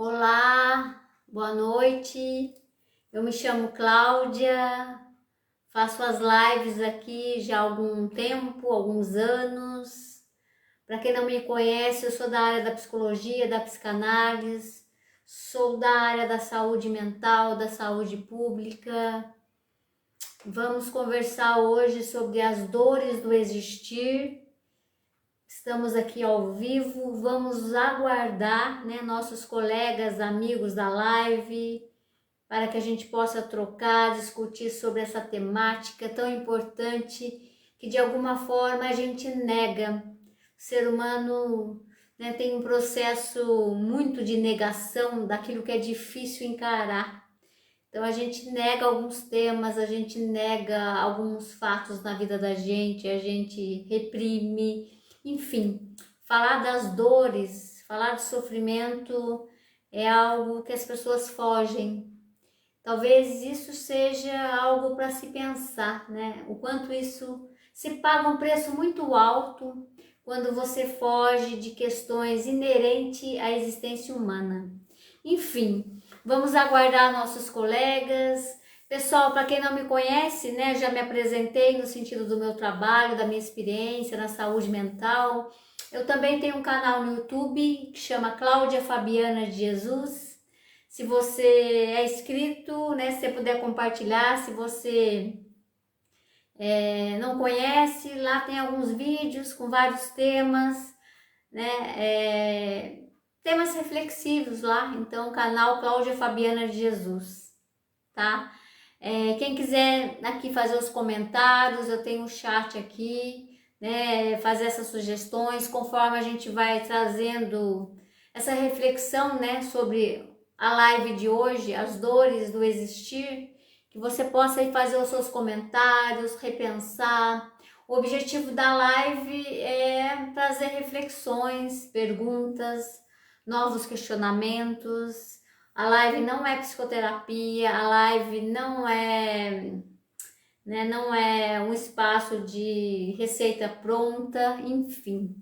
Olá, boa noite. Eu me chamo Cláudia, faço as lives aqui já há algum tempo, alguns anos. Para quem não me conhece, eu sou da área da psicologia, da psicanálise, sou da área da saúde mental, da saúde pública. Vamos conversar hoje sobre as dores do existir. Estamos aqui ao vivo, vamos aguardar, nossos colegas, amigos da live, para que a gente possa trocar, discutir sobre essa temática tão importante que de alguma forma a gente nega. O ser humano, tem um processo muito de negação daquilo que é difícil encarar. Então a gente nega alguns temas, a gente nega alguns fatos na vida da gente, a gente reprime. Enfim, falar das dores, falar de sofrimento é algo que as pessoas fogem. Talvez isso seja algo para se pensar, O quanto isso se paga um preço muito alto quando você foge de questões inerentes à existência humana. Enfim, vamos aguardar nossos colegas. Pessoal, para quem não me conhece, já me apresentei no sentido do meu trabalho, da minha experiência na saúde mental. Eu também tenho um canal no YouTube que chama Cláudia Fabiana de Jesus. Se você é inscrito, se você puder compartilhar, se você não conhece, lá tem alguns vídeos com vários temas, temas reflexivos lá. Então, canal Cláudia Fabiana de Jesus, tá? Quem quiser aqui fazer os comentários, eu tenho um chat aqui, fazer essas sugestões, conforme a gente vai trazendo essa reflexão, sobre a live de hoje, as dores do existir, que você possa aí fazer os seus comentários, repensar. O objetivo da live é trazer reflexões, perguntas, novos questionamentos. A live não é psicoterapia, a live não é um espaço de receita pronta, enfim.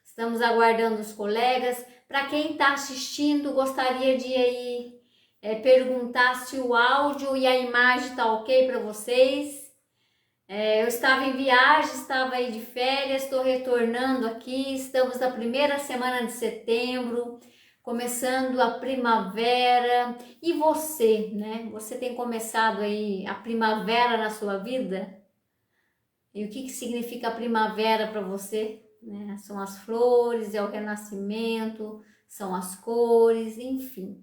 Estamos aguardando os colegas. Para quem está assistindo, gostaria de aí perguntar se o áudio e a imagem tá ok para vocês. Eu estava em viagem, estava aí de férias, estou retornando aqui. Estamos na primeira semana de setembro, começando a primavera. E você, Você tem começado aí a primavera na sua vida? E o que significa a primavera para você? São as flores, é o renascimento, são as cores, enfim.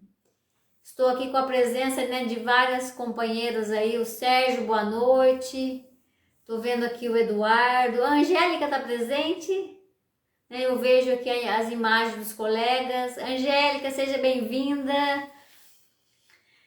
Estou aqui com a presença de várias companheiras aí, o Sérgio, boa noite. Estou vendo aqui o Eduardo, a Angélica está presente? Eu vejo aqui as imagens dos colegas. Angélica, seja bem-vinda.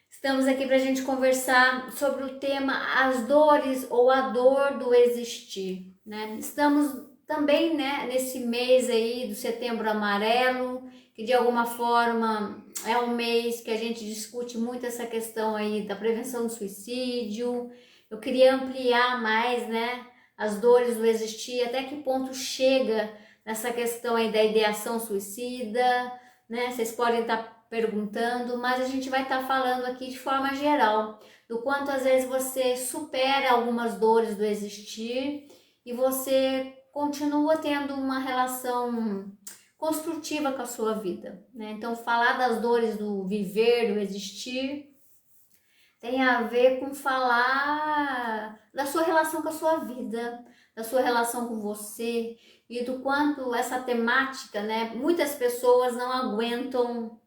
Estamos aqui para a gente conversar sobre o tema as dores ou a dor do existir, Estamos também, nesse mês aí do Setembro Amarelo, que de alguma forma é um mês que a gente discute muito essa questão aí da prevenção do suicídio. Eu queria ampliar mais, as dores do existir, até que ponto chega nessa questão aí da ideação suicida, Vocês podem estar perguntando, mas a gente vai estar falando aqui de forma geral, do quanto às vezes você supera algumas dores do existir e você continua tendo uma relação construtiva com a sua vida, Então, falar das dores do viver, do existir, tem a ver com falar da sua relação com a sua vida, da sua relação com você e do quanto essa temática, muitas pessoas não aguentam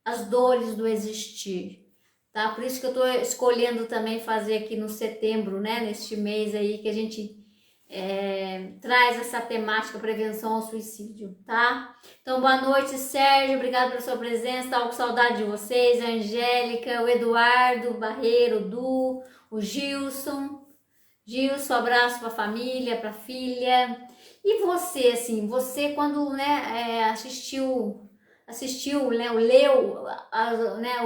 as dores do existir, tá? Por isso que eu tô escolhendo também fazer aqui no setembro, neste mês aí que a gente traz essa temática prevenção ao suicídio, tá? Então, boa noite, Sérgio, obrigado pela sua presença, tava com saudade de vocês, a Angélica, o Eduardo, o Barreiro, o Du, o Gilson, abraço para a família, para a filha. E você, assim, você quando, assistiu, leu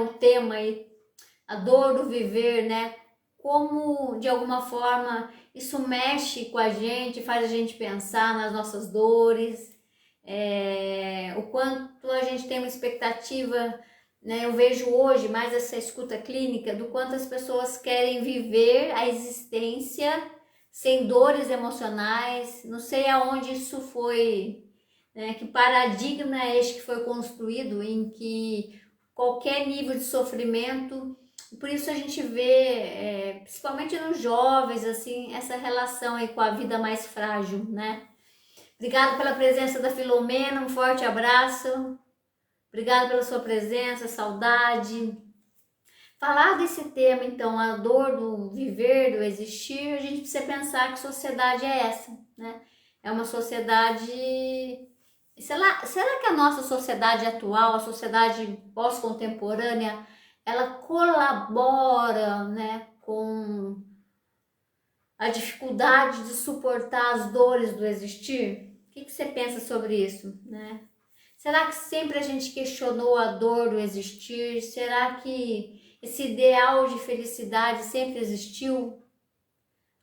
o tema aí, a dor do viver, como de alguma forma isso mexe com a gente, faz a gente pensar nas nossas dores, o quanto a gente tem uma expectativa, né? Eu vejo hoje mais essa escuta clínica do quanto as pessoas querem viver a existência sem dores emocionais. Não sei aonde isso foi, né? Que paradigma é este que foi construído em que qualquer nível de sofrimento. Por isso a gente vê, principalmente nos jovens, assim, essa relação aí com a vida mais frágil, né? Obrigada pela presença da Filomena, um forte abraço. Obrigada pela sua presença, saudade. Falar desse tema, então, a dor do viver, do existir, a gente precisa pensar que sociedade é essa, né? É uma sociedade... Será que a nossa sociedade atual, a sociedade pós-contemporânea, ela colabora, né, com a dificuldade de suportar as dores do existir? O que você pensa sobre isso, né? Será que sempre a gente questionou a dor do existir? Será que esse ideal de felicidade sempre existiu?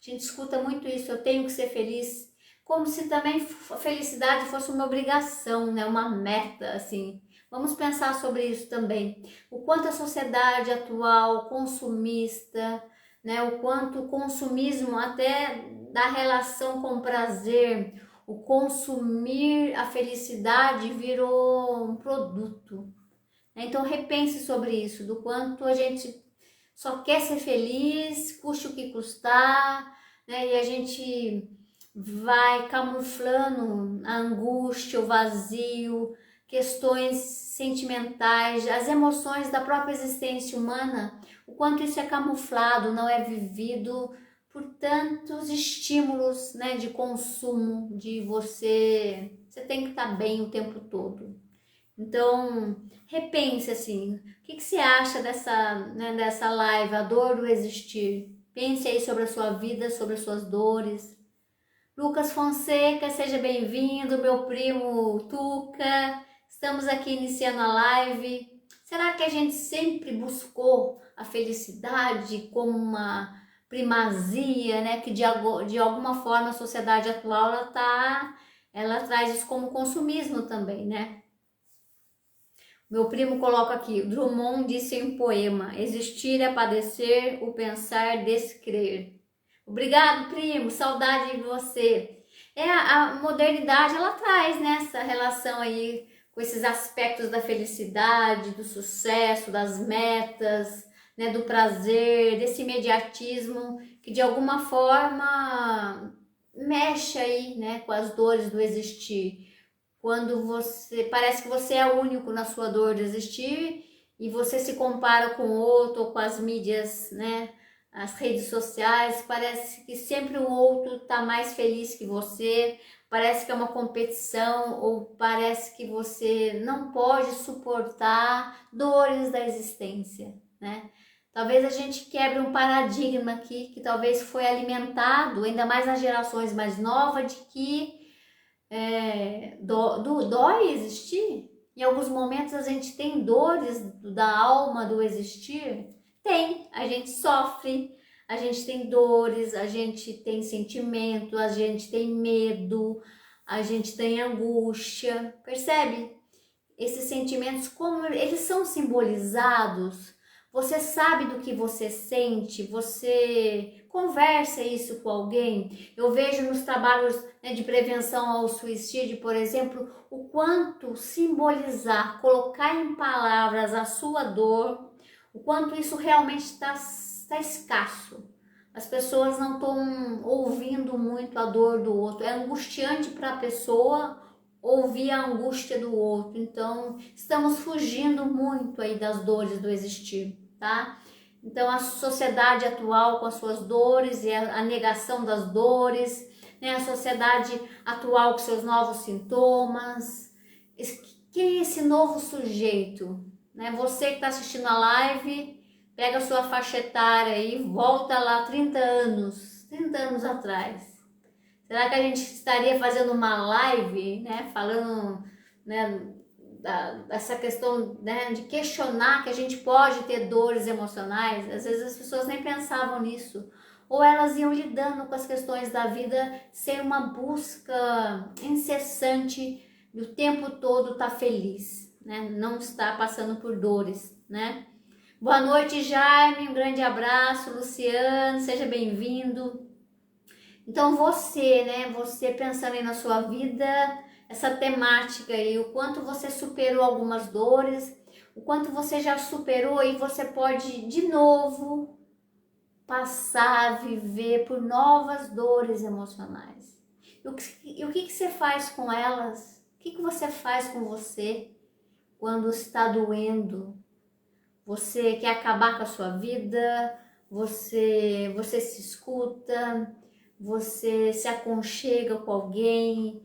A gente escuta muito isso, eu tenho que ser feliz, como se também a felicidade fosse uma obrigação, né? Uma meta, assim. Vamos pensar sobre isso também. O quanto a sociedade atual, consumista, né? O quanto o consumismo até da relação com o prazer, o consumir a felicidade virou um produto. Então repense sobre isso, do quanto a gente só quer ser feliz, custe o que custar, né? E a gente vai camuflando a angústia, o vazio, questões sentimentais, as emoções da própria existência humana, o quanto isso é camuflado, não é vivido por tantos estímulos, né, de consumo, de você tem que estar bem o tempo todo. Então, repense assim, o que você acha dessa live, a dor do existir? Pense aí sobre a sua vida, sobre as suas dores. Lucas Fonseca, seja bem-vindo, meu primo Tuca. Estamos aqui iniciando a live. Será que a gente sempre buscou a felicidade como uma primazia, né? Que de alguma forma a sociedade atual ela traz isso como consumismo também, né? Meu primo coloca aqui, Drummond disse em um poema, existir é padecer, o pensar descrer. Obrigado, primo, saudade de você. A modernidade, ela traz, né, essa relação aí com esses aspectos da felicidade, do sucesso, das metas, né, do prazer, desse imediatismo que de alguma forma mexe aí, né, com as dores do existir. Quando parece que você é único na sua dor de existir e você se compara com o outro ou com as mídias, né? As redes sociais, parece que sempre o outro está mais feliz que você, parece que é uma competição ou parece que você não pode suportar dores da existência, né? Talvez a gente quebre um paradigma aqui que talvez foi alimentado, ainda mais nas gerações mais novas, de que dói existir? Em alguns momentos a gente tem dores da alma do existir? Tem, a gente sofre, a gente tem dores, a gente tem sentimento, a gente tem medo, a gente tem angústia, percebe? Esses sentimentos, como eles são simbolizados, você sabe do que você sente, você conversa isso com alguém. Eu vejo nos trabalhos, né, de prevenção ao suicídio, por exemplo, o quanto simbolizar, colocar em palavras a sua dor, o quanto isso realmente está escasso. As pessoas não estão ouvindo muito a dor do outro. É angustiante para a pessoa ouvir a angústia do outro. Então, estamos fugindo muito aí das dores do existir, tá? Então, a sociedade atual com as suas dores e a negação das dores, né? A sociedade atual com seus novos sintomas. Quem é esse novo sujeito? Né? Você que está assistindo a live, pega a sua faixa etária e volta lá 30 anos atrás. Será que a gente estaria fazendo uma live, né, falando, né, dessa questão, né, de questionar que a gente pode ter dores emocionais? Às vezes as pessoas nem pensavam nisso. Ou elas iam lidando com as questões da vida sem uma busca incessante e o tempo todo está feliz, né? Não está passando por dores, né? Boa noite, Jaime, um grande abraço, Luciano, seja bem-vindo. Então você, né, você pensando aí na sua vida, essa temática aí, o quanto você superou algumas dores, o quanto você já superou e você pode de novo passar, viver por novas dores emocionais. E o que você faz com elas? O que você faz com você quando está doendo? Você quer acabar com a sua vida? Você se escuta? Você se aconchega com alguém?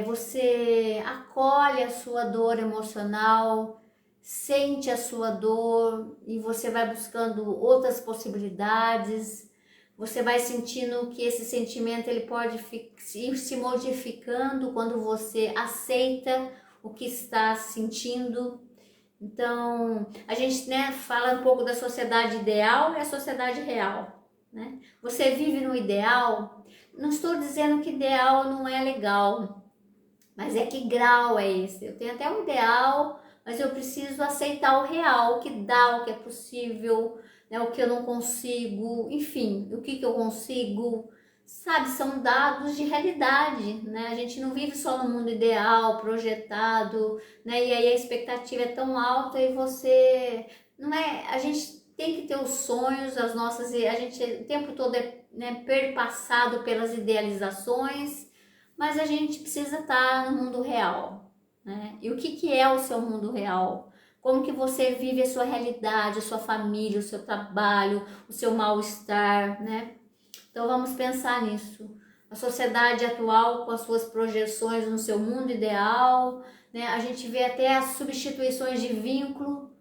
Você acolhe a sua dor emocional, sente a sua dor e você vai buscando outras possibilidades. Você vai sentindo que esse sentimento ele pode ir se modificando quando você aceita o que está sentindo. Então, a gente, né, fala um pouco da sociedade ideal e a sociedade real, né? Você vive no ideal, não estou dizendo que ideal não é legal, mas é que grau é esse? Eu tenho até um ideal, mas eu preciso aceitar o real, o que dá, o que é possível, né, o que eu não consigo, enfim, o que eu consigo, sabe? São dados de realidade, né? A gente não vive só no mundo ideal, projetado, né? E aí a expectativa é tão alta e você, não é? A gente tem que ter os sonhos, as nossas, a gente o tempo todo é, né, perpassado pelas idealizações, mas a gente precisa estar no mundo real, né? E o que é o seu mundo real? Como que você vive a sua realidade, a sua família, o seu trabalho, o seu mal-estar, né? Então vamos pensar nisso. A sociedade atual com as suas projeções no seu mundo ideal, né? A gente vê até as substituições de vínculo,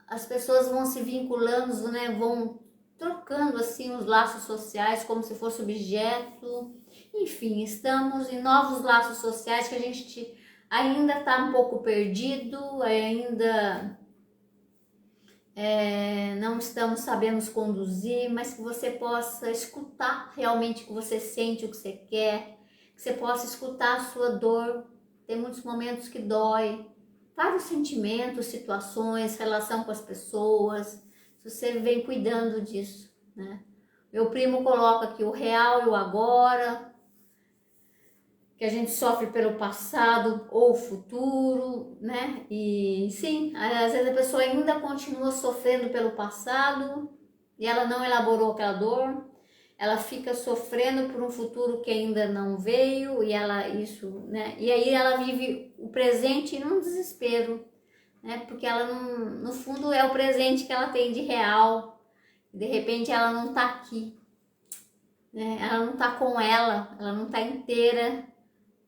as pessoas vão se vinculando, né? Vão trocando assim os laços sociais como se fosse objeto. Enfim, estamos em novos laços sociais que a gente ainda está um pouco perdido, ainda não estamos sabendo conduzir, mas que você possa escutar realmente o que você sente, o que você quer, que você possa escutar a sua dor. Tem muitos momentos que dói, vários sentimentos, situações, relação com as pessoas, se você vem cuidando disso, né? Meu primo coloca aqui o real e o agora, que a gente sofre pelo passado ou o futuro, né? E sim, às vezes a pessoa ainda continua sofrendo pelo passado e ela não elaborou aquela dor, ela fica sofrendo por um futuro que ainda não veio e ela isso, né? E aí ela vive o presente num desespero, né? Porque ela não, no fundo é o presente que ela tem de real. De repente ela não tá aqui, né? Ela não tá com ela não tá inteira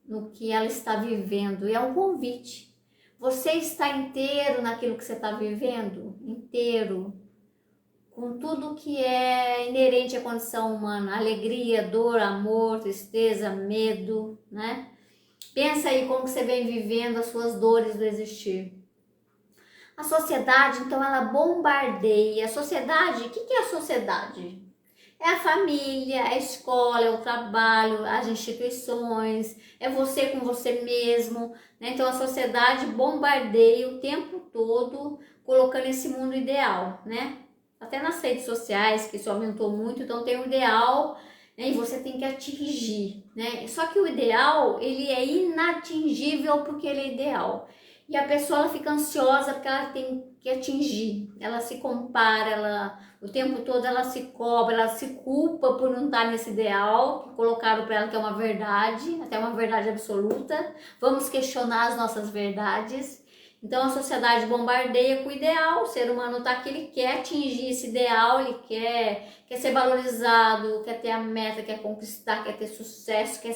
no que ela está vivendo. E é um convite. Você está inteiro naquilo que você está vivendo? Inteiro. Com tudo que é inerente à condição humana. Alegria, dor, amor, tristeza, medo, né? Pensa aí como você vem vivendo as suas dores do existir. A sociedade, então, ela bombardeia. A sociedade, o que é a sociedade? É a família, é a escola, é o trabalho, as instituições, é você com você mesmo, né? Então a sociedade bombardeia o tempo todo colocando esse mundo ideal, né? Até nas redes sociais, que isso aumentou muito, então tem o ideal, né? E você tem que atingir, né? Só que o ideal, ele é inatingível porque ele é ideal. E a pessoa ela fica ansiosa porque ela tem que atingir, ela se compara, ela o tempo todo ela se cobra, ela se culpa por não estar nesse ideal que colocaram para ela que é uma verdade, até uma verdade absoluta. Vamos questionar as nossas verdades. Então a sociedade bombardeia com o ideal, o ser humano está aqui, ele quer atingir esse ideal, ele quer ser valorizado, quer ter a meta, quer conquistar, quer ter sucesso, quer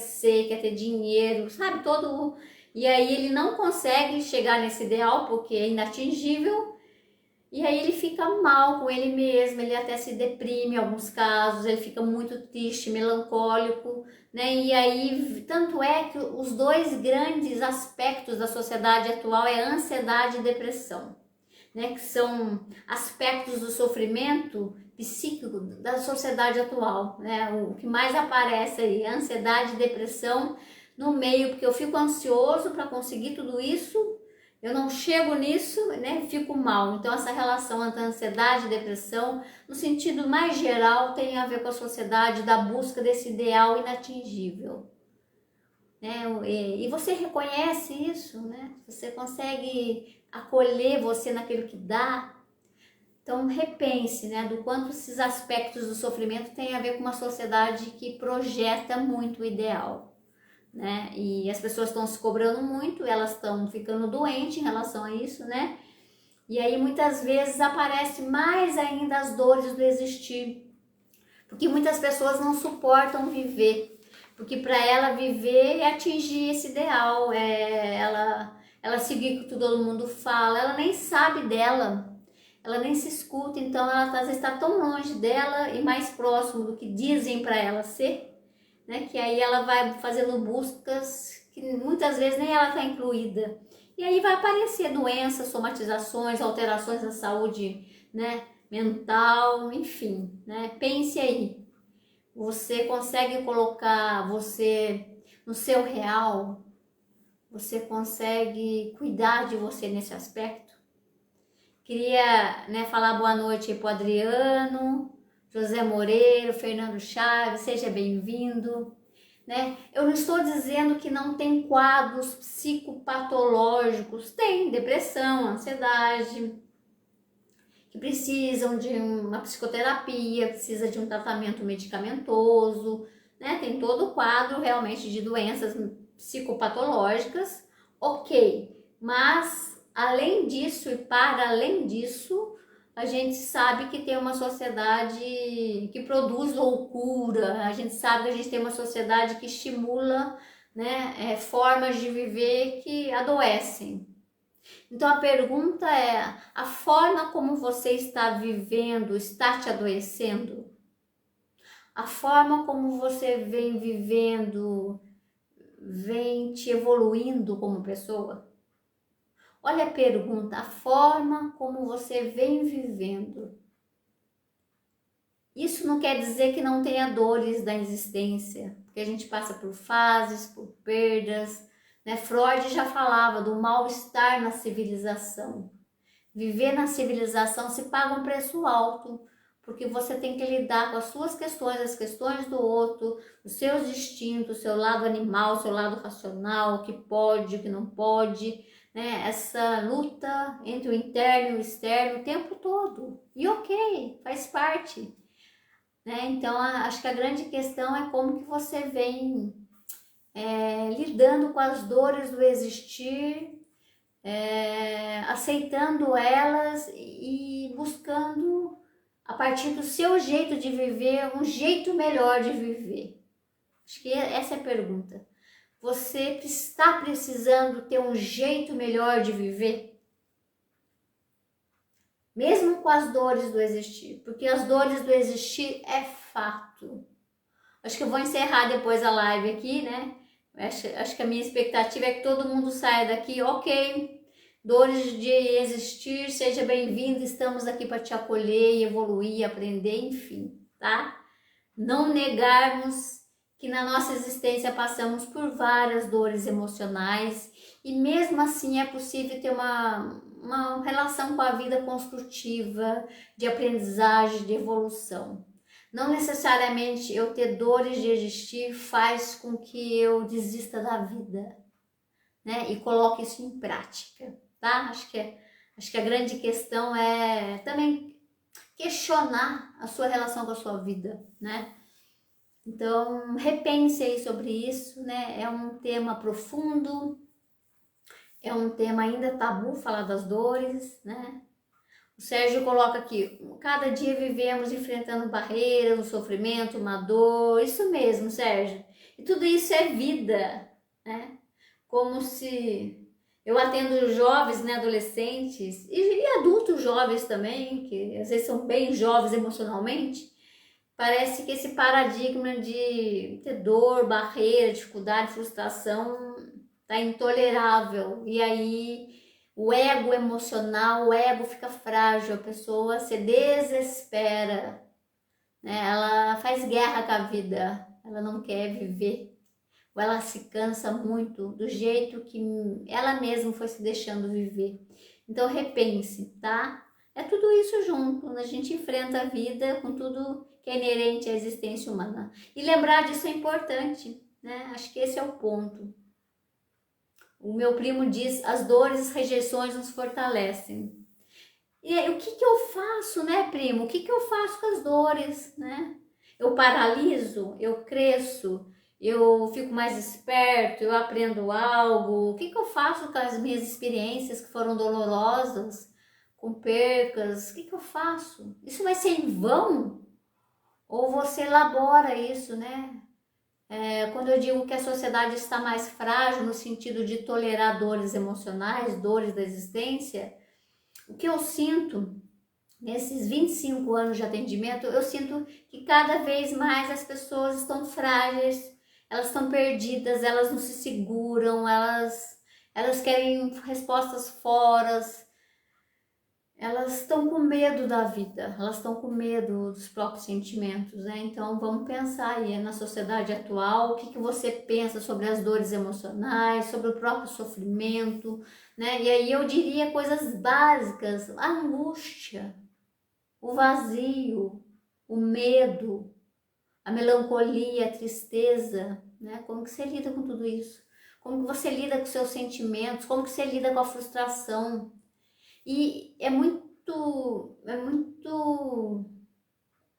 ter dinheiro, sabe? Todo. E aí ele não consegue chegar nesse ideal porque é inatingível. E aí ele fica mal com ele mesmo, ele até se deprime em alguns casos, ele fica muito triste, melancólico, né? E aí, tanto é que os dois grandes aspectos da sociedade atual é a ansiedade e depressão, né? Que são aspectos do sofrimento psíquico da sociedade atual, né? O que mais aparece aí, ansiedade e depressão no meio, porque eu fico ansioso para conseguir tudo isso, eu não chego nisso, né? Fico mal. Então essa relação entre ansiedade e depressão, no sentido mais geral, tem a ver com a sociedade da busca desse ideal inatingível, né? E você reconhece isso, né? Você consegue acolher você naquilo que dá. Então repense, né, do quanto esses aspectos do sofrimento têm a ver com uma sociedade que projeta muito o ideal, né? E as pessoas estão se cobrando muito, elas estão ficando doentes em relação a isso, né? E aí muitas vezes aparece mais ainda as dores do existir, porque muitas pessoas não suportam viver, porque para ela viver é atingir esse ideal, ela seguir o que todo mundo fala, ela nem sabe dela. Ela nem se escuta, então ela às vezes está tão longe dela e mais próximo do que dizem para ela ser, né? Que aí ela vai fazendo buscas que muitas vezes nem ela está incluída. E aí vai aparecer doenças, somatizações, alterações da saúde, né, mental, enfim, né? Pense aí. Você consegue colocar você no seu real? Você consegue cuidar de você nesse aspecto? Queria, né, falar boa noite para o Adriano, José Moreira, Fernando Chaves, seja bem-vindo. Né? Eu não estou dizendo que não tem quadros psicopatológicos, tem depressão, ansiedade, que precisam de uma psicoterapia, precisa de um tratamento medicamentoso, né? Tem todo o quadro realmente de doenças psicopatológicas, ok, mas além disso e para além disso, a gente sabe que tem uma sociedade que produz loucura, a gente sabe que a gente tem uma sociedade que estimula, né, formas de viver que adoecem. Então a pergunta é, a forma como você está vivendo está te adoecendo? A forma como você vem vivendo vem te evoluindo como pessoa? Olha a pergunta, a forma como você vem vivendo. Isso não quer dizer que não tenha dores da existência, porque a gente passa por fases, por perdas, né? Freud já falava do mal-estar na civilização. Viver na civilização se paga um preço alto, porque você tem que lidar com as suas questões, as questões do outro, os seus instintos, o seu lado animal, o seu lado racional, o que pode, o que não pode, né? Essa luta entre o interno e o externo o tempo todo. E ok, faz parte. Né? Então, acho que a grande questão é como que você vem lidando com as dores do existir, aceitando elas e buscando, a partir do seu jeito de viver, um jeito melhor de viver. Acho que essa é a pergunta. Você está precisando ter um jeito melhor de viver? Mesmo com as dores do existir, porque as dores do existir é fato. Acho que eu vou encerrar depois a live aqui, né? Acho que a minha expectativa é que todo mundo saia daqui, ok, dores de existir, seja bem-vindo, estamos aqui para te acolher, evoluir, aprender, enfim, tá? Não negarmos que na nossa existência passamos por várias dores emocionais e mesmo assim é possível ter uma relação com a vida construtiva, de aprendizagem, de evolução. Não necessariamente eu ter dores de existir faz com que eu desista da vida, né? E coloque isso em prática, tá? Acho que a grande questão é também questionar a sua relação com a sua vida, né? Então, repense aí sobre isso, né? É um tema profundo, é um tema ainda tabu falar das dores, né? O Sérgio coloca aqui, cada dia vivemos enfrentando barreiras, um sofrimento, uma dor, isso mesmo, Sérgio. E tudo isso é vida, né? Como se eu atendo jovens, né, adolescentes e adultos jovens também, que às vezes são bem jovens emocionalmente, parece que esse paradigma de ter dor, barreira, dificuldade, frustração tá intolerável. E aí o ego emocional, o ego fica frágil, a pessoa se desespera, né? Ela faz guerra com a vida, ela não quer viver. ou ela se cansa muito do jeito que ela mesma foi se deixando viver. Então repense, tá? É tudo isso junto, a gente enfrenta a vida com tudo que é inerente à existência humana. E lembrar disso é importante, né? Acho que esse é o ponto. O meu primo diz, as dores e as rejeições nos fortalecem. E aí, o que que eu faço, né, primo? O que que eu faço com as dores, né? Eu paraliso, eu cresço, eu fico mais esperto, eu aprendo algo. O que que eu faço com as minhas experiências que foram dolorosas, com percas? O que que eu faço? Isso vai ser em vão? Ou você elabora isso, né? Quando eu digo que a sociedade está mais frágil no sentido de tolerar dores emocionais, dores da existência, o que eu sinto nesses 25 anos de atendimento, eu sinto que cada vez mais as pessoas estão frágeis, elas estão perdidas, elas não se seguram, elas querem respostas fora, elas estão com medo da vida, elas estão com medo dos próprios sentimentos, né? Então vamos pensar aí na sociedade atual, o que que você pensa sobre as dores emocionais, sobre o próprio sofrimento, né? E aí eu diria coisas básicas, a angústia, o vazio, o medo, a melancolia, a tristeza, né? Como que você lida com tudo isso? Como que você lida com seus sentimentos? Como que você lida com a frustração? E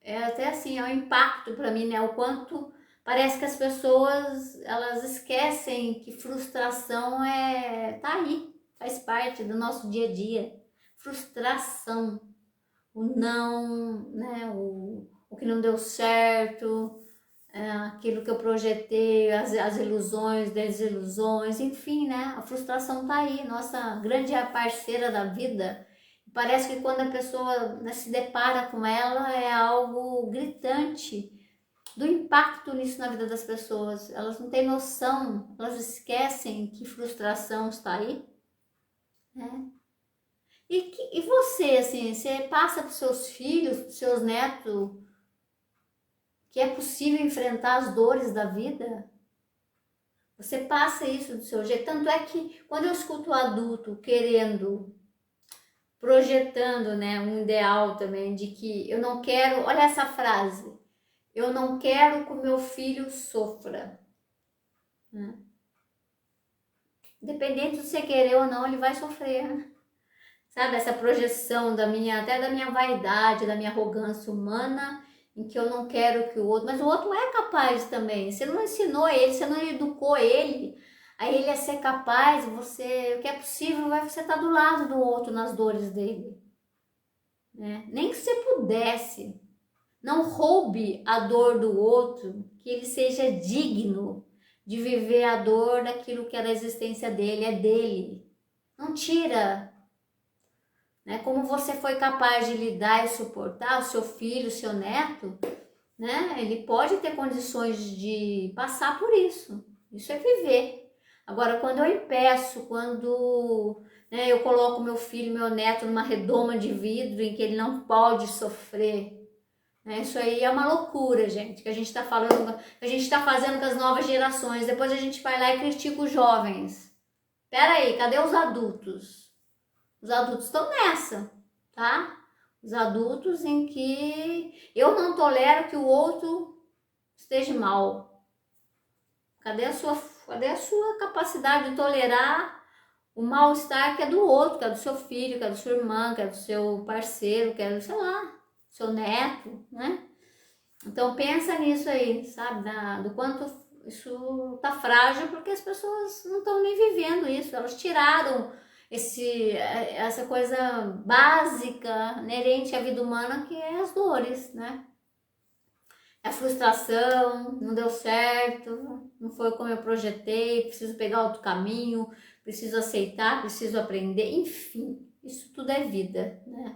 é até assim, é um impacto para mim, né? O quanto parece que as pessoas, elas esquecem que frustração tá aí, faz parte do nosso dia a dia. Frustração, o não, né? O que não deu certo, aquilo que eu projetei, as ilusões, desilusões, enfim, né? A frustração tá aí, nossa grande parceira da vida. Parece que quando a pessoa, né, se depara com ela, é algo gritante do impacto nisso na vida das pessoas. Elas não têm noção, elas esquecem que frustração está aí, né? E você, assim, você passa para os seus filhos, para os seus netos, que é possível enfrentar as dores da vida? Você passa isso do seu jeito. Tanto é que quando eu escuto o adulto querendo, projetando, né, um ideal também de que eu não quero, olha essa frase, eu não quero que o meu filho sofra, né? Independente de você querer ou não, ele vai sofrer, né? Sabe, essa projeção até da minha vaidade, da minha arrogância humana, em que eu não quero que o outro, mas o outro é capaz também. Você não ensinou ele, você não educou ele, aí ele é ser capaz, você, o que é possível, você estar do lado do outro nas dores dele, né? Nem que você pudesse, não roube a dor do outro, que ele seja digno de viver a dor daquilo que é da existência dele, é dele. Não tira, né? Como você foi capaz de lidar e suportar o seu filho, o seu neto, né? Ele pode ter condições de passar por isso. Isso é viver. Agora, quando eu impeço, quando, né, eu coloco meu filho, meu neto numa redoma de vidro em que ele não pode sofrer, né? Isso aí é uma loucura, gente, que a gente está falando, que a gente está fazendo com as novas gerações. Depois a gente vai lá e critica os jovens. Pera aí, cadê os adultos? Os adultos estão nessa, tá? Os adultos em que eu não tolero que o outro esteja mal. Cadê a sua capacidade de tolerar o mal-estar que é do outro, que é do seu filho, que é da sua irmã, que é do seu parceiro, que é do, sei lá, seu neto, né? Então pensa nisso aí, sabe? Do quanto isso tá frágil, porque as pessoas não estão nem vivendo isso, elas tiraram essa coisa básica, inerente à vida humana, que é as dores, né? A frustração, não deu certo, não foi como eu projetei, preciso pegar outro caminho, preciso aceitar, preciso aprender, enfim, isso tudo é vida, né?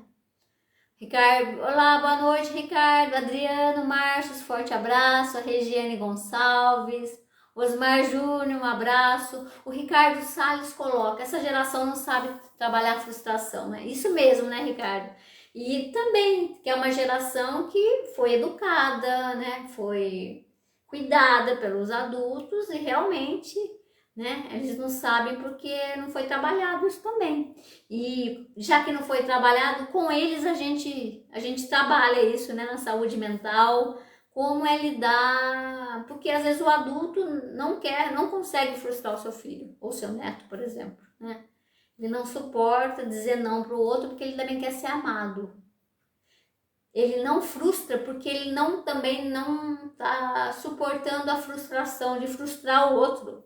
Ricardo, olá, boa noite, Ricardo, Adriano, Márcio, forte abraço, a Regiane Gonçalves, Osmar Júnior, um abraço. O Ricardo Salles coloca, essa geração não sabe trabalhar a frustração, né? Isso mesmo, né, Ricardo? E também que é uma geração que foi educada, né? Foi cuidada pelos adultos e realmente, né, eles não sabem porque não foi trabalhado isso também. E já que não foi trabalhado, com eles a gente trabalha isso, né, na saúde mental, como é lidar, porque às vezes o adulto não consegue frustrar o seu filho ou seu neto, por exemplo, né? Ele não suporta dizer não para o outro porque ele também quer ser amado. Ele não frustra porque ele também não está suportando a frustração de frustrar o outro.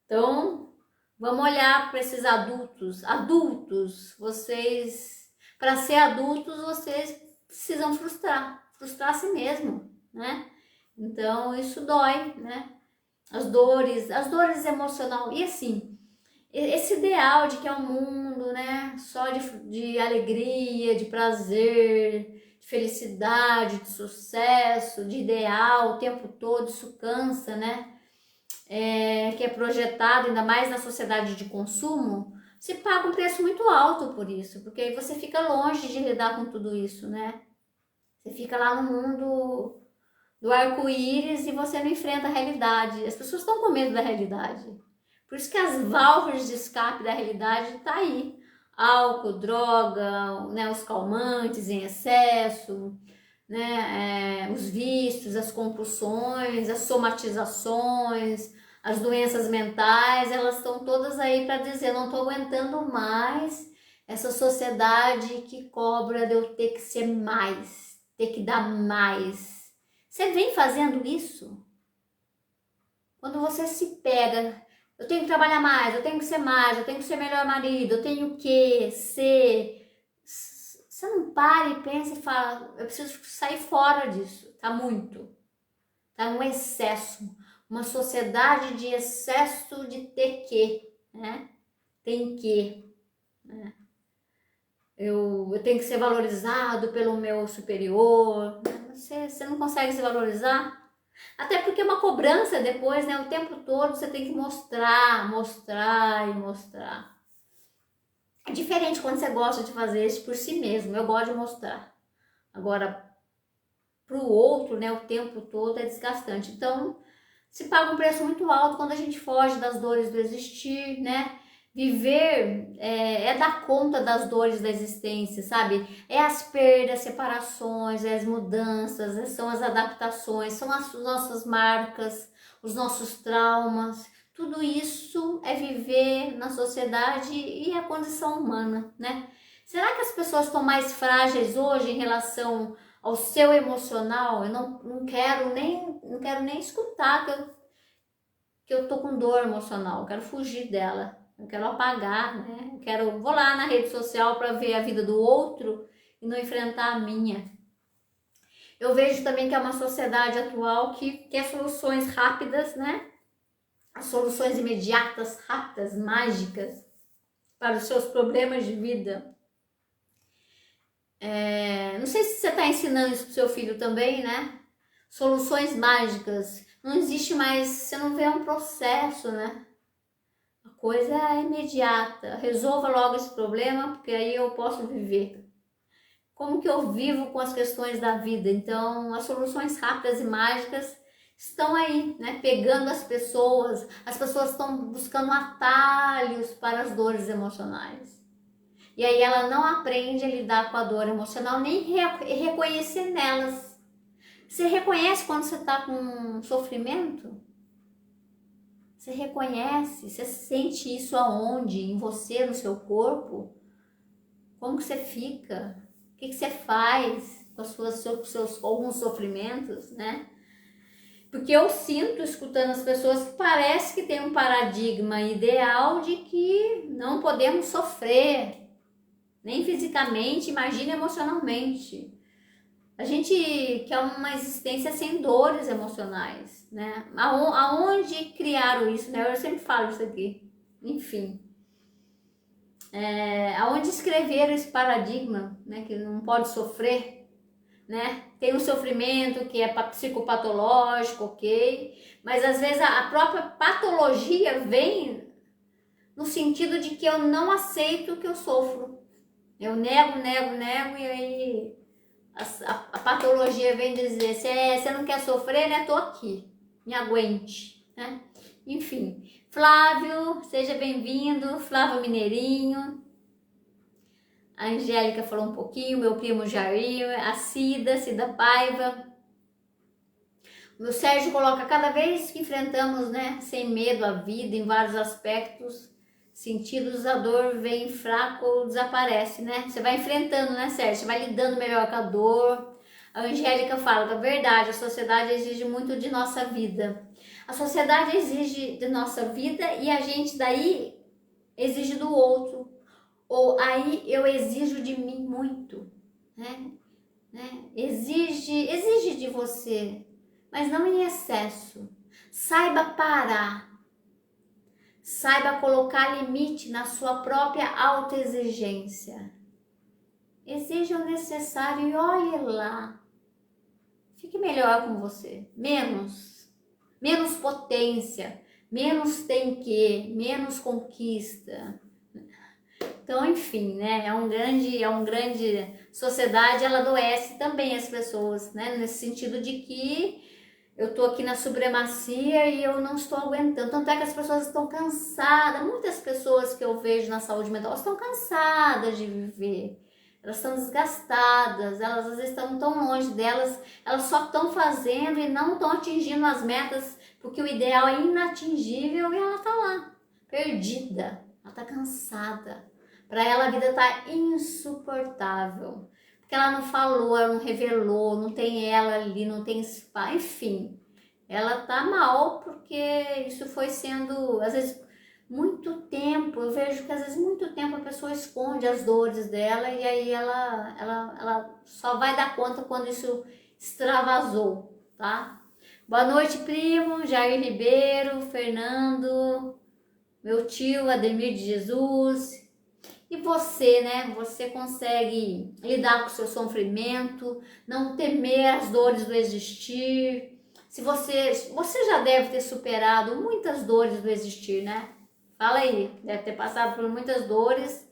Então, vamos olhar para esses adultos. Adultos, vocês, para ser adultos, vocês precisam frustrar a si mesmo, né? Então, isso dói, né? As dores emocionais. E assim, esse ideal de que é um mundo, né, só de alegria, de prazer, de felicidade, de sucesso, de ideal o tempo todo, isso cansa, né? Que é projetado ainda mais na sociedade de consumo, se paga um preço muito alto por isso, porque aí você fica longe de lidar com tudo isso, né? Você fica lá no mundo do arco-íris e você não enfrenta a realidade. As pessoas estão com medo da realidade. Por isso que as válvulas de escape da realidade tá aí. Álcool, droga, né, os calmantes em excesso, né, os vícios, as compulsões, as somatizações, as doenças mentais, elas estão todas aí para dizer, não estou aguentando mais essa sociedade que cobra de eu ter que ser mais, ter que dar mais. Você vem fazendo isso? Quando você se pega, eu tenho que trabalhar mais, eu tenho que ser mais, eu tenho que ser melhor marido, eu tenho que ser... Você não para e pensa e fala, eu preciso sair fora disso, tá muito. Tá um excesso, uma sociedade de excesso de ter que, né? Tem que, né? Eu tenho que ser valorizado pelo meu superior, né? Você não consegue se valorizar? Até porque é uma cobrança depois, né? O tempo todo você tem que mostrar, mostrar e mostrar. É diferente quando você gosta de fazer isso por si mesmo, eu gosto de mostrar. Agora, para o outro, né, o tempo todo é desgastante. Então, se paga um preço muito alto quando a gente foge das dores do existir, né? Viver é dar conta das dores da existência, sabe? É as perdas, separações, é as mudanças, são as adaptações, são as nossas marcas, os nossos traumas. Tudo isso é viver na sociedade e a condição humana, né? Será que as pessoas estão mais frágeis hoje em relação ao seu emocional? Eu não quero nem escutar que eu tô com dor emocional, eu quero fugir dela, eu quero apagar, né? Vou lá na rede social para ver a vida do outro e não enfrentar a minha. Eu vejo também que é uma sociedade atual que quer soluções rápidas, né? As soluções imediatas, rápidas, mágicas para os seus problemas de vida. Não sei se você está ensinando isso pro seu filho também, né? Soluções mágicas. Não existe mais, você não vê um processo, né? A coisa é imediata. Resolva logo esse problema, porque aí eu posso viver. Como que eu vivo com as questões da vida? Então, as soluções rápidas e mágicas estão aí, né? Pegando as pessoas estão buscando atalhos para as dores emocionais. E aí ela não aprende a lidar com a dor emocional, nem reconhecer nelas. Você reconhece quando você está com sofrimento? Você reconhece? Você sente isso aonde? Em você, no seu corpo? Como que você fica? O que você faz com seus alguns sofrimentos, né? Porque eu sinto, escutando as pessoas, que parece que tem um paradigma ideal de que não podemos sofrer, nem fisicamente, imagina emocionalmente. A gente quer uma existência sem dores emocionais, né? Aonde criaram isso, né? Eu sempre falo isso aqui. Enfim. Aonde escreveram esse paradigma, né? Que não pode sofrer, né? Tem um sofrimento que é psicopatológico, ok? Mas às vezes a própria patologia vem no sentido de que eu não aceito o que eu sofro. Eu nego, e aí a patologia vem dizer, você não quer sofrer, né? Tô aqui. me aguente, né? Enfim, Flávio, seja bem-vindo, Flávio Mineirinho. A Angélica falou um pouquinho, meu primo Jair, a Cida Paiva. O meu Sérgio coloca, cada vez que enfrentamos, né, sem medo a vida em vários aspectos, sentidos, a dor vem fraco ou desaparece, né? Você vai enfrentando, né, Sérgio? Você vai lidando melhor com a dor. A Angélica fala, da verdade, a sociedade exige muito de nossa vida. A sociedade exige de nossa vida e a gente daí exige do outro. Ou aí eu exijo de mim muito, né? Exige de você, mas não em excesso. Saiba parar. Saiba colocar limite na sua própria autoexigência. Exija o necessário e olhe lá. Fique melhor com você. Menos potência, menos tem que, menos conquista. Então, enfim, né? É um grande sociedade, ela adoece também as pessoas, né? Nesse sentido de que eu tô aqui na supremacia e eu não estou aguentando. Tanto é que as pessoas estão cansadas. Muitas pessoas que eu vejo na saúde mental estão cansadas de viver. Elas estão desgastadas, elas às vezes estão tão longe delas, elas só estão fazendo e não estão atingindo as metas, porque o ideal é inatingível e ela tá lá, perdida, ela tá cansada. Para ela a vida tá insuportável. Porque ela não falou, ela não revelou, não tem ela ali, não tem spa, enfim. Ela tá mal porque isso foi sendo, às vezes, muito tempo. Eu vejo que às vezes muito tempo a pessoa esconde as dores dela e aí ela só vai dar conta quando isso extravasou, tá? Boa noite, primo, Jair Ribeiro, Fernando, meu tio Ademir de Jesus. E você, né? Você consegue lidar com o seu sofrimento, não temer as dores do existir. Se você já deve ter superado muitas dores do existir, né? Fala aí, deve ter passado por muitas dores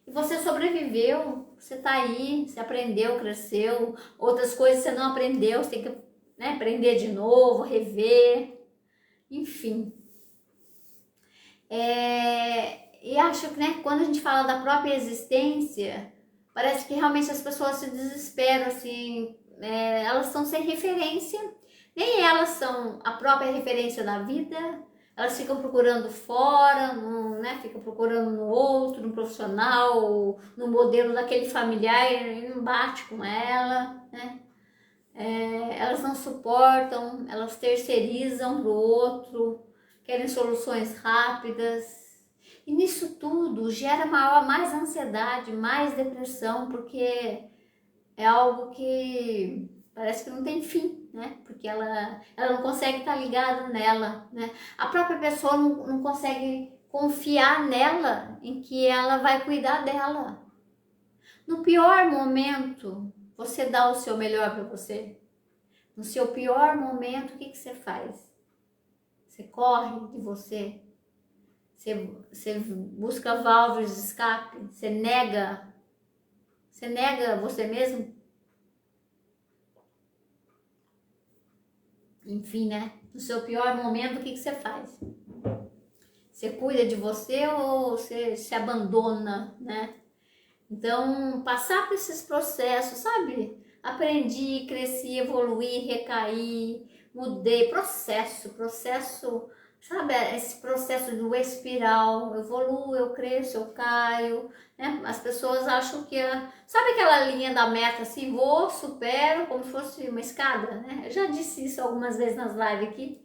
e você sobreviveu. Você tá aí, você aprendeu, cresceu. Outras coisas você não aprendeu, você tem que, né, aprender de novo, rever, enfim. E acho que, né, quando a gente fala da própria existência, parece que realmente as pessoas se desesperam, assim, elas estão sem referência, nem elas são a própria referência da vida, elas ficam procurando fora, né, ficam procurando no outro, no profissional, no modelo daquele familiar e não bate com ela, né? Elas não suportam, elas terceirizam para o outro, querem soluções rápidas. E nisso tudo gera mais ansiedade, mais depressão, porque é algo que parece que não tem fim, né? Porque ela não consegue estar ligada nela, né? A própria pessoa não consegue confiar nela, em que ela vai cuidar dela. No pior momento, você dá o seu melhor para você. No seu pior momento, o que você faz? Você corre de você? Você busca válvulas de escape? Você nega você mesmo? Enfim, né? No seu pior momento, o que você faz? Você cuida de você ou você se abandona, né? Então, passar por esses processos, sabe? Aprendi, cresci, evoluí, recaí, mudei, processo, sabe? Esse processo do espiral, eu evoluo, eu cresço, eu caio, né? As pessoas acham que, sabe aquela linha da meta assim, vou, supero, como se fosse uma escada, né? Eu já disse isso algumas vezes nas lives aqui.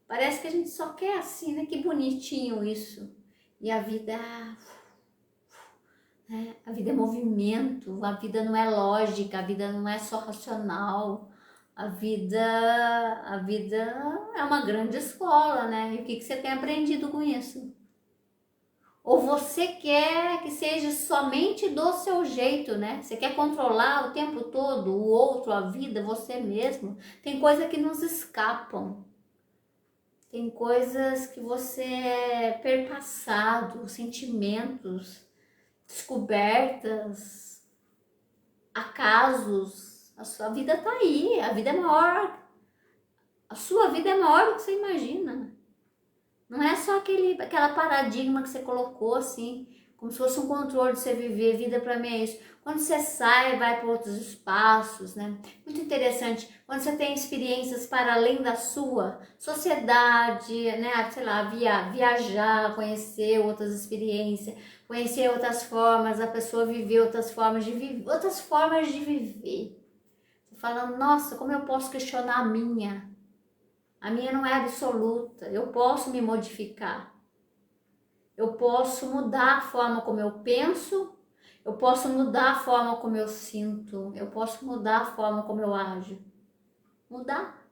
Parece que a gente só quer assim, né? Que bonitinho isso. E a vida... A vida é movimento, a vida não é lógica, a vida não é só racional, a vida é uma grande escola, né? E o que você tem aprendido com isso? Ou você quer que seja somente do seu jeito, né? Você quer controlar o tempo todo o outro, a vida, você mesmo. Tem coisas que nos escapam. Tem coisas que você é perpassado, sentimentos, descobertas, acasos, a sua vida tá aí, a vida é maior, A sua vida é maior do que você imagina. Não é só aquela paradigma que você colocou assim, como se fosse um controle de você viver. Vida para mim é isso. Quando você sai, vai para outros espaços, né? Muito interessante. Quando você tem experiências para além da sua sociedade, né? Sei lá, viajar, conhecer outras experiências, conhecer outras formas, a pessoa viver outras formas de viver, outras formas de viver. Você fala, nossa, como eu posso questionar a minha? A minha não é absoluta, eu posso me modificar. Eu posso mudar a forma como eu penso, eu posso mudar a forma como eu sinto, eu posso mudar a forma como eu ajo. Mudar.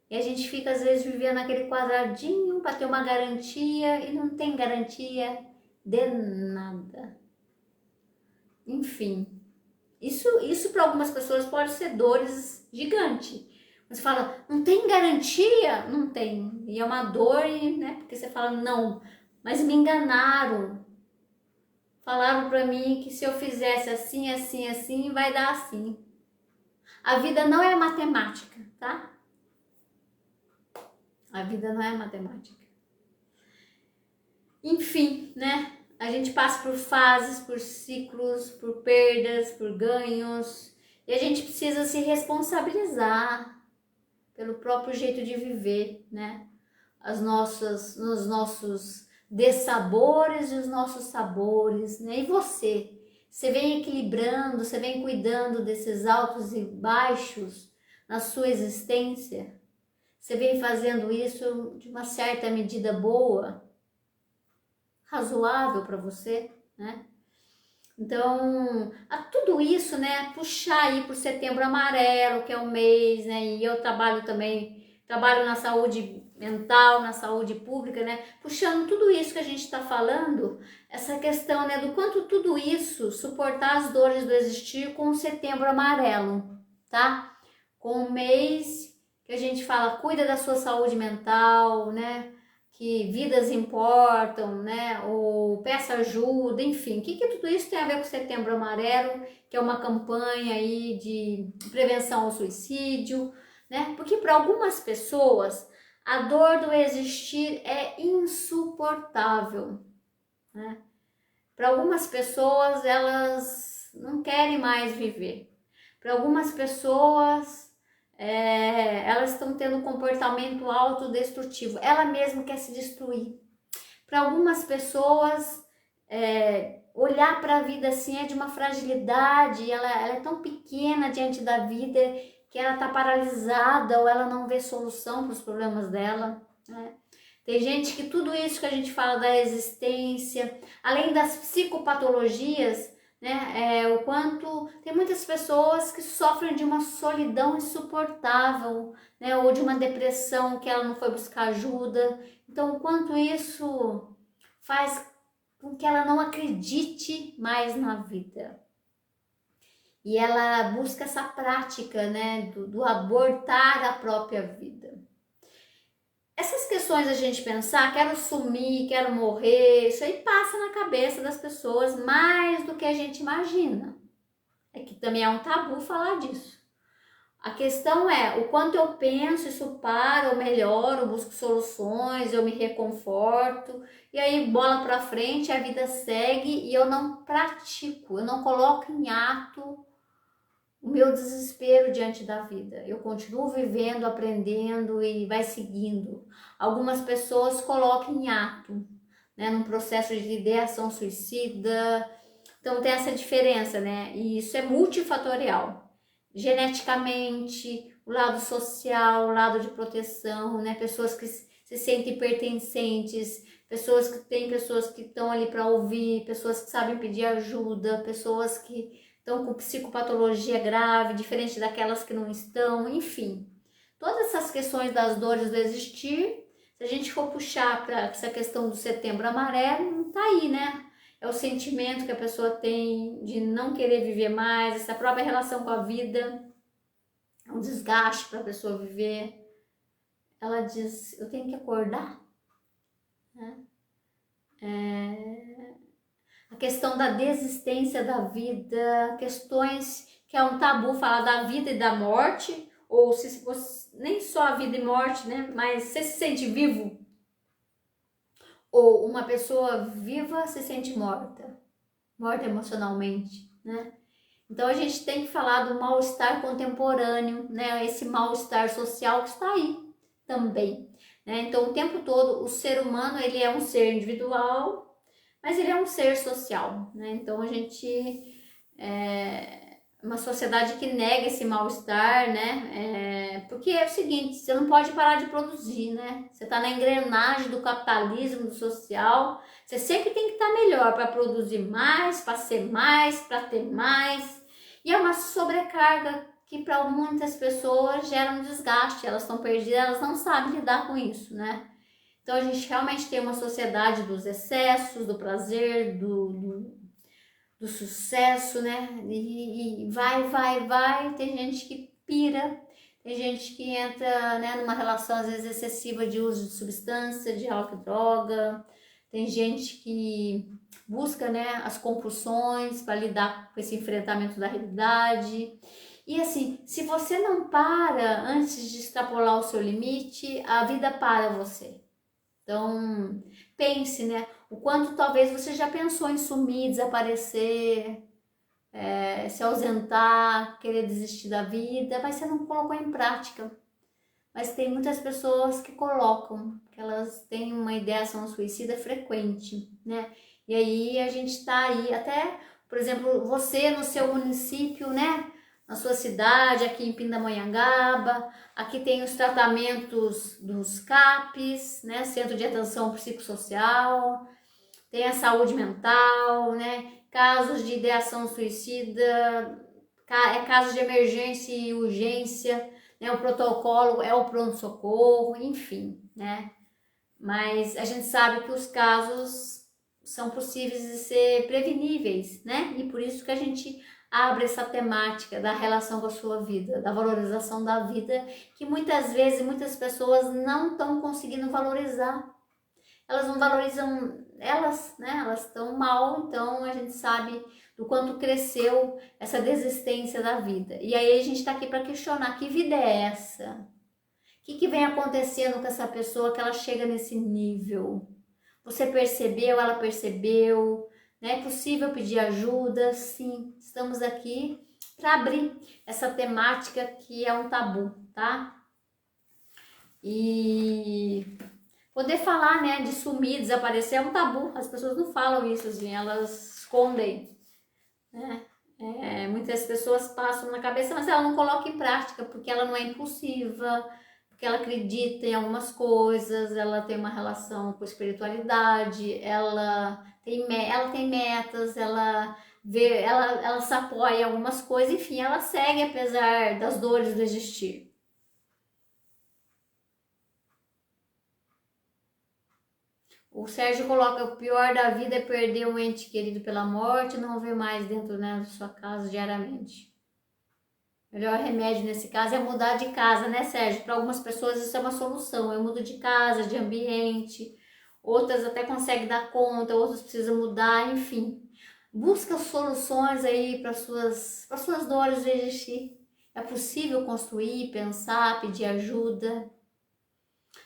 E a gente fica às vezes vivendo naquele quadradinho para ter uma garantia e não tem garantia de nada. Enfim, isso para algumas pessoas pode ser dores gigantes. Você fala, não tem garantia? Não tem. E é uma dor, né? Porque você fala, não, mas me enganaram. Falaram pra mim que se eu fizesse assim, assim, assim, vai dar assim. A vida não é matemática, tá? A vida não é matemática. Enfim, né? A gente passa por fases, por ciclos, por perdas, por ganhos. E a gente precisa se responsabilizar pelo próprio jeito de viver, né? Os nossos dessabores e os nossos sabores, né? E você? Você vem equilibrando, você vem cuidando desses altos e baixos na sua existência? Você vem fazendo isso de uma certa medida boa, razoável para você, né? Então, a tudo isso, né, puxar aí pro Setembro Amarelo, que é o mês, né, e eu trabalho na saúde mental, na saúde pública, né, puxando tudo isso que a gente está falando, essa questão, né, do quanto tudo isso suportar as dores do existir com o Setembro Amarelo, tá? Com o mês que a gente fala, cuida da sua saúde mental, né, que vidas importam, né? Ou peça ajuda, enfim. O que tudo isso tem a ver com o Setembro Amarelo, que é uma campanha aí de prevenção ao suicídio, né? Porque para algumas pessoas a dor do existir é insuportável, né? Para algumas pessoas elas não querem mais viver. Para algumas pessoas elas estão tendo um comportamento autodestrutivo. Ela mesma quer se destruir. Para algumas pessoas, olhar para a vida assim é de uma fragilidade. Ela é tão pequena diante da vida que ela está paralisada ou ela não vê solução para os problemas dela, né? Tem gente que tudo isso que a gente fala da existência, além das psicopatologias, né, o quanto tem muitas pessoas que sofrem de uma solidão insuportável, né, ou de uma depressão que ela não foi buscar ajuda. Então, o quanto isso faz com que ela não acredite mais na vida. E ela busca essa prática, né, do abortar a própria vida. Essas questões a gente pensar, quero sumir, quero morrer, isso aí passa na cabeça das pessoas mais do que a gente imagina. É que também é um tabu falar disso. A questão é o quanto eu penso, isso para, eu melhoro, eu busco soluções, eu me reconforto, e aí bola pra frente, a vida segue e eu não pratico, eu não coloco em ato o meu desespero diante da vida. Eu continuo vivendo, aprendendo e vai seguindo. Algumas pessoas colocam em ato, né, num processo de ideação suicida. Então tem essa diferença, né? E isso é multifatorial. Geneticamente, o lado social, o lado de proteção, né? Pessoas que se sentem pertencentes, pessoas que estão ali para ouvir, pessoas que sabem pedir ajuda, pessoas que estão com psicopatologia grave, diferente daquelas que não estão, enfim. Todas essas questões das dores do existir, se a gente for puxar para essa questão do Setembro Amarelo, tá aí, né? É o sentimento que a pessoa tem de não querer viver mais, essa própria relação com a vida, é um desgaste para a pessoa viver. Ela diz, eu tenho que acordar, né? A questão da desistência da vida, questões que é um tabu falar da vida e da morte, ou se você, nem só a vida e morte, né? Mas você se sente vivo? Ou uma pessoa viva se sente morta, morta emocionalmente, né? Então a gente tem que falar do mal-estar contemporâneo, né? Esse mal-estar social que está aí também, né? Então o tempo todo o ser humano, ele é um ser individual, mas ele é um ser social, né? Então a gente uma sociedade que nega esse mal-estar, né? Porque é o seguinte, você não pode parar de produzir, né? Você está na engrenagem do capitalismo, do social, você sempre tem que estar melhor para produzir mais, para ser mais, para ter mais. E é uma sobrecarga que para muitas pessoas gera um desgaste, elas estão perdidas, elas não sabem lidar com isso, né? Então a gente realmente tem uma sociedade dos excessos, do prazer, do sucesso, né? E vai. Tem gente que pira, tem gente que entra, né, numa relação às vezes excessiva de uso de substância, de álcool e droga. Tem gente que busca, né, as compulsões para lidar com esse enfrentamento da realidade. E assim, se você não para antes de extrapolar o seu limite, a vida para você. Então, pense, né? O quanto talvez você já pensou em sumir, desaparecer, se ausentar, querer desistir da vida, mas você não colocou em prática. Mas tem muitas pessoas que colocam, que elas têm uma ideação suicida frequente, né? E aí a gente tá aí, até, por exemplo, você no seu município, né? Na sua cidade, aqui em Pindamonhangaba, aqui tem os tratamentos dos CAPs, né? Centro de Atenção Psicossocial, tem a saúde mental, né? Casos de ideação suicida, casos de emergência e urgência, né? O protocolo é o pronto-socorro, enfim, né? Mas a gente sabe que os casos são possíveis de ser preveníveis, né? E por isso que a gente abre essa temática da relação com a sua vida, da valorização da vida, que muitas vezes muitas pessoas não estão conseguindo valorizar. Elas não valorizam elas, né? Elas estão mal, então a gente sabe do quanto cresceu essa desistência da vida. E aí a gente está aqui para questionar, que vida é essa? O que vem acontecendo com essa pessoa que ela chega nesse nível? Você percebeu, ela percebeu, né? É possível pedir ajuda? Sim, estamos aqui para abrir essa temática que é um tabu, tá? E poder falar, né, de sumir, desaparecer é um tabu, as pessoas não falam isso, assim, elas escondem, né? Muitas pessoas passam na cabeça, mas ela não coloca em prática, porque ela não é impulsiva, porque ela acredita em algumas coisas, ela tem uma relação com a espiritualidade, ela tem metas, ela vê, ela se apoia em algumas coisas, enfim, ela segue apesar das dores do existir. O Sérgio coloca: o pior da vida é perder um ente querido pela morte e não ver mais dentro, né, da sua casa diariamente. O melhor remédio nesse caso é mudar de casa, né, Sérgio? Para algumas pessoas isso é uma solução. Eu mudo de casa, de ambiente. Outras até conseguem dar conta, outras precisam mudar, enfim. Busca soluções aí para suas dores de existir. É possível construir, pensar, pedir ajuda.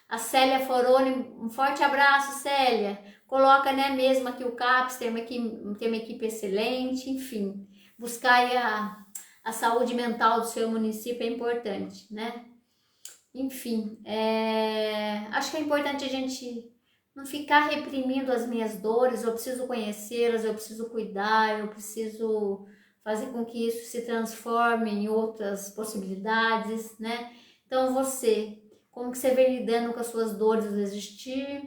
A Célia Foroni, um forte abraço, Célia. Coloca, né, mesmo aqui o CAPS, tem uma equipe excelente, enfim. Buscar aí a saúde mental do seu município é importante, né? Enfim, acho que é importante a gente não ficar reprimindo as minhas dores. Eu preciso conhecê-las, eu preciso cuidar, eu preciso fazer com que isso se transforme em outras possibilidades, né? Então você, como que você vem lidando com as suas dores do existir?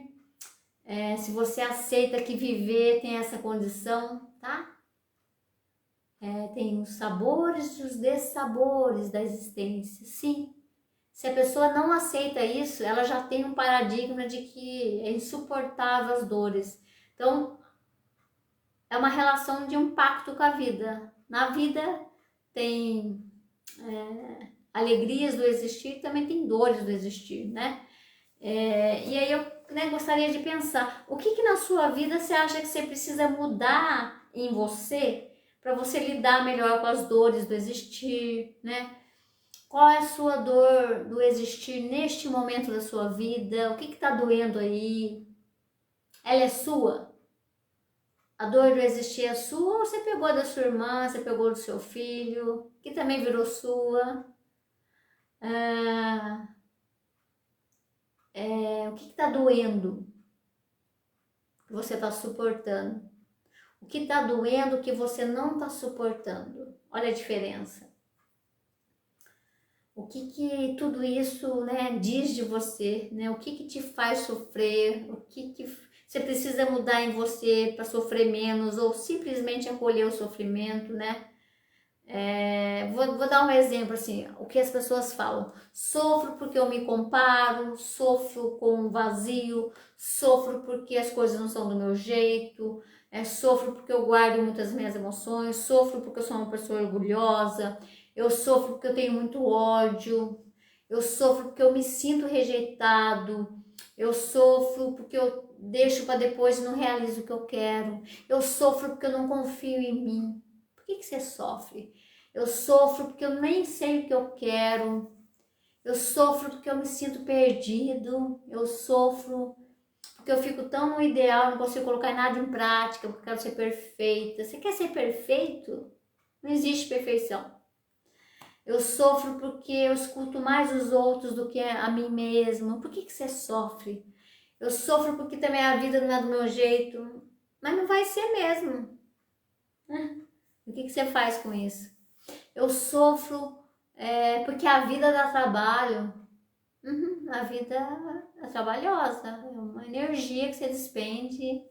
Se você aceita que viver tem essa condição, tá? Tem os sabores e os dessabores da existência, sim. Se a pessoa não aceita isso, ela já tem um paradigma de que é insuportável as dores. Então, é uma relação de um pacto com a vida. Na vida tem alegrias do existir, também tem dores do existir, né? E aí eu, né, gostaria de pensar, o que na sua vida você acha que você precisa mudar em você para você lidar melhor com as dores do existir, né? Qual é a sua dor do existir neste momento da sua vida? O que está doendo aí? Ela é sua? A dor do existir é sua ou você pegou da sua irmã, você pegou do seu filho, que também virou sua? O que está doendo que você está suportando? O que está doendo que você não está suportando? Olha a diferença. O que tudo isso, né, diz de você, né? O que te faz sofrer? O que você precisa mudar em você para sofrer menos ou simplesmente acolher o sofrimento, né? Vou dar um exemplo assim, o que as pessoas falam: sofro porque eu me comparo, sofro com um vazio, sofro porque as coisas não são do meu jeito, sofro porque eu guardo muitas minhas emoções, sofro porque eu sou uma pessoa orgulhosa, eu sofro porque eu tenho muito ódio, eu sofro porque eu me sinto rejeitado, eu sofro porque eu deixo para depois e não realizo o que eu quero, eu sofro porque eu não confio em mim. Por que você sofre? Eu sofro porque eu nem sei o que eu quero. Eu sofro porque eu me sinto perdido. Eu sofro porque eu fico tão no ideal, não consigo colocar nada em prática, porque eu quero ser perfeita. Você quer ser perfeito? Não existe perfeição. Eu sofro porque eu escuto mais os outros do que a mim mesma. Por que você sofre? Eu sofro porque também a vida não é do meu jeito. Mas não vai ser mesmo. O que você faz com isso? Eu sofro porque a vida dá trabalho. A vida é trabalhosa, é uma energia que você despende.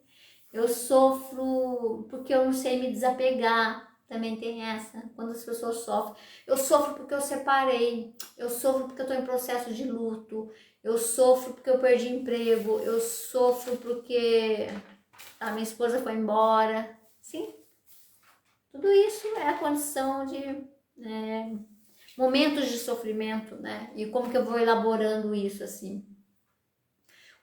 Eu sofro porque eu não sei me desapegar. Também tem essa, quando as pessoas sofrem. Eu sofro porque eu separei. Eu sofro porque eu estou em processo de luto. Eu sofro porque eu perdi emprego. Eu sofro porque a minha esposa foi embora. Sim, tudo isso é a condição de momentos de sofrimento, né? E como que eu vou elaborando isso assim.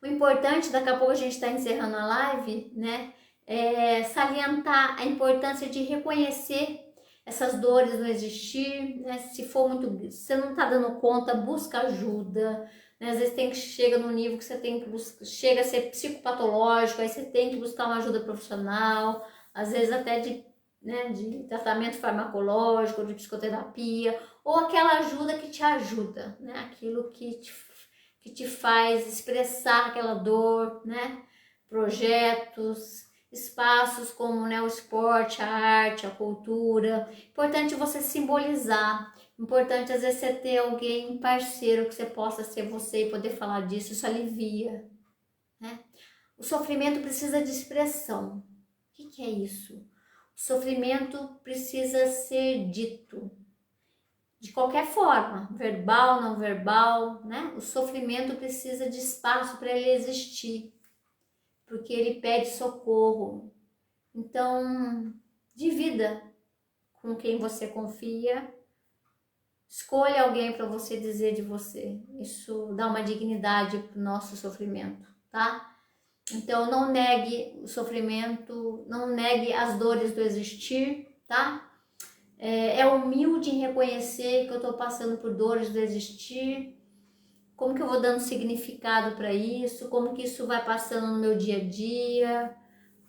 O importante, daqui a pouco a gente está encerrando a live, né? É salientar a importância de reconhecer essas dores no existir, né? Se for muito, se você não está dando conta, busca ajuda, né? Às vezes chega no nível que você tem que buscar, chega a ser psicopatológico, aí você tem que buscar uma ajuda profissional, às vezes até de tratamento farmacológico, de psicoterapia, ou aquela ajuda que te ajuda, né? Aquilo que te faz expressar aquela dor, né? Projetos, espaços como, né, o esporte, a arte, a cultura. Importante você simbolizar. Importante às vezes você ter alguém, parceiro, que você possa ser você e poder falar disso. Isso alivia, né? O sofrimento precisa de expressão. O que é isso? O sofrimento precisa ser dito. De qualquer forma, verbal, não verbal, né? O sofrimento precisa de espaço para ele existir, porque ele pede socorro. Então, divida com quem você confia, escolha alguém para você dizer de você. Isso dá uma dignidade para o nosso sofrimento, tá? Então, não negue o sofrimento, não negue as dores do existir, tá? É humilde em reconhecer que eu estou passando por dores do existir, como que eu vou dando significado para isso, como que isso vai passando no meu dia a dia,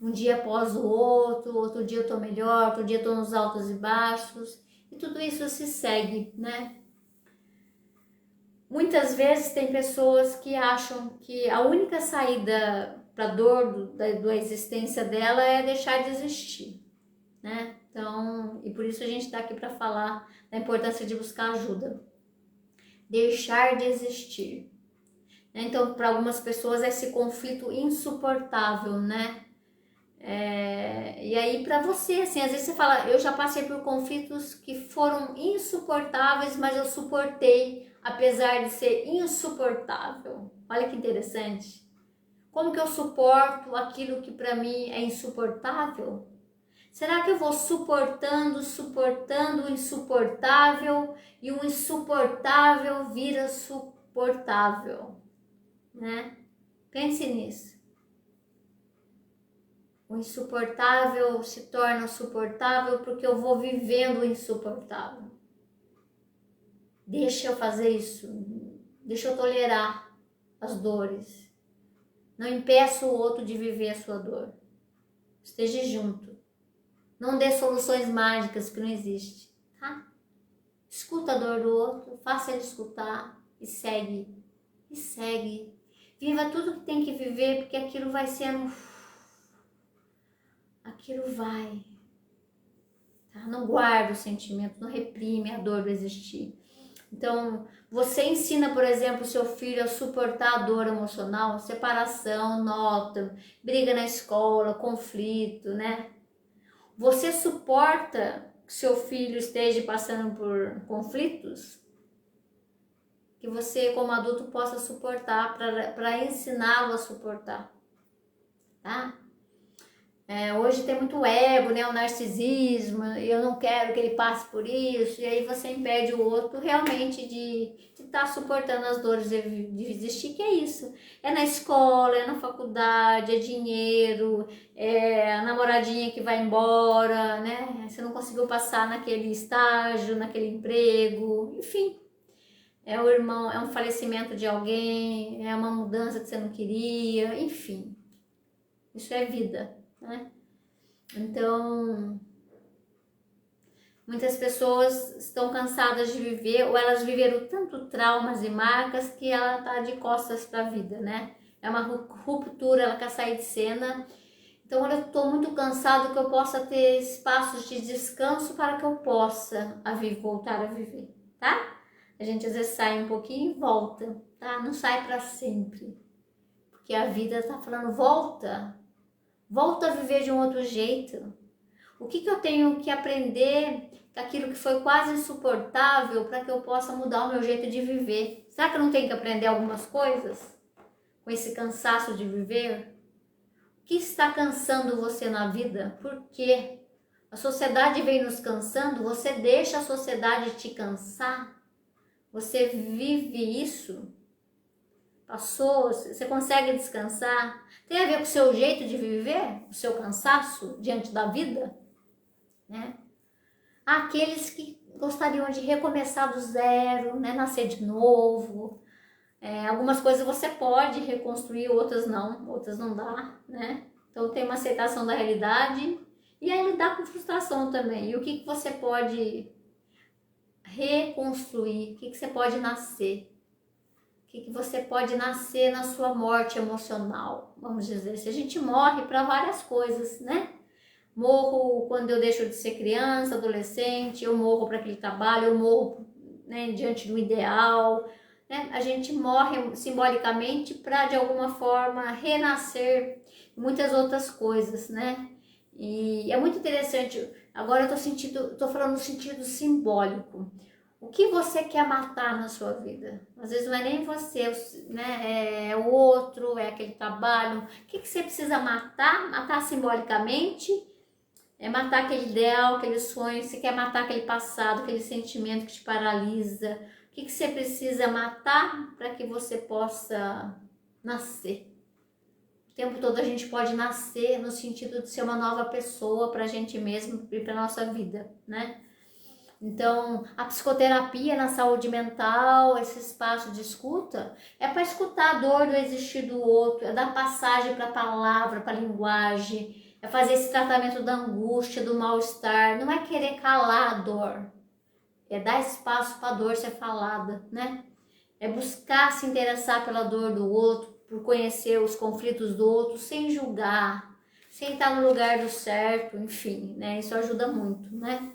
um dia após o outro, outro dia eu estou melhor, outro dia eu estou nos altos e baixos, e tudo isso se segue, né? Muitas vezes tem pessoas que acham que a única saída para a dor da existência dela é deixar de existir, né? Então, e por isso a gente está aqui para falar da importância de buscar ajuda. Deixar de existir. Então, para algumas pessoas, esse conflito insuportável, né? E aí, para você, assim, às vezes você fala, eu já passei por conflitos que foram insuportáveis, mas eu suportei, apesar de ser insuportável. Olha que interessante. Como que eu suporto aquilo que para mim é insuportável? Será que eu vou suportando o insuportável e o insuportável vira suportável, né? Pense nisso. O insuportável se torna suportável porque eu vou vivendo o insuportável. Deixa eu fazer isso, deixa eu tolerar as dores. Não impeça o outro de viver a sua dor. Esteja junto. Não dê soluções mágicas que não existem, tá? Escuta a dor do outro, faça ele escutar e segue. E segue. Viva tudo que tem que viver, porque aquilo vai sendo... Aquilo vai. Tá? Não guarda o sentimento, não reprime a dor do existir. Então, você ensina, por exemplo, seu filho a suportar a dor emocional, separação, nota, briga na escola, conflito, né? Você suporta que seu filho esteja passando por conflitos? Que você, como adulto, possa suportar, para ensiná-lo a suportar, tá? Hoje tem muito ego, né, o narcisismo, eu não quero que ele passe por isso, e aí você impede o outro realmente de estar suportando as dores de existir, que é isso. É na escola, é na faculdade, é dinheiro, é a namoradinha que vai embora, né, você não conseguiu passar naquele estágio, naquele emprego, enfim. É o irmão, é um falecimento de alguém, é uma mudança que você não queria, enfim. Isso é vida, né? Então, muitas pessoas estão cansadas de viver, ou elas viveram tanto traumas e marcas que ela tá de costas para a vida, né? É uma ruptura, ela quer sair de cena. Então, eu estou muito cansado, que eu possa ter espaços de descanso para que eu possa voltar a viver, tá? A gente às vezes sai um pouquinho e volta, tá? Não sai para sempre. Porque a vida tá falando, volta a viver de um outro jeito. O que eu tenho que aprender daquilo que foi quase insuportável para que eu possa mudar o meu jeito de viver? Será que eu não tenho que aprender algumas coisas com esse cansaço de viver? O que está cansando você na vida? Por quê? A sociedade vem nos cansando, você deixa a sociedade te cansar? Você vive isso? Passou? Você consegue descansar? Tem a ver com o seu jeito de viver? O seu cansaço diante da vida? Né? Há aqueles que gostariam de recomeçar do zero, né? Nascer de novo. Algumas coisas você pode reconstruir, outras não dá, né? Então tem uma aceitação da realidade e aí lidar com frustração também. E o que você pode reconstruir? O que você pode nascer? O que você pode nascer na sua morte emocional? Vamos dizer, se a gente morre para várias coisas, né? Morro quando eu deixo de ser criança, adolescente, eu morro para aquele trabalho, eu morro, né, diante do ideal, né? A gente morre simbolicamente para, de alguma forma, renascer muitas outras coisas, né? E é muito interessante, agora eu tô falando no sentido simbólico. O que você quer matar na sua vida? Às vezes não é nem você, né? É o outro, é aquele trabalho. O que você precisa matar? Matar simbolicamente. É matar aquele ideal, aquele sonho. Você quer matar aquele passado, aquele sentimento que te paralisa. O que você precisa matar para que você possa nascer? O tempo todo a gente pode nascer no sentido de ser uma nova pessoa para a gente mesmo e para nossa vida, né? Então, a psicoterapia na saúde mental, esse espaço de escuta, é para escutar a dor do existir do outro, é dar passagem para a palavra, para a linguagem, é fazer esse tratamento da angústia, do mal-estar, não é querer calar a dor, é dar espaço para a dor ser falada, né? É buscar se interessar pela dor do outro, por conhecer os conflitos do outro, sem julgar, sem estar no lugar do certo, enfim, né? Isso ajuda muito, né?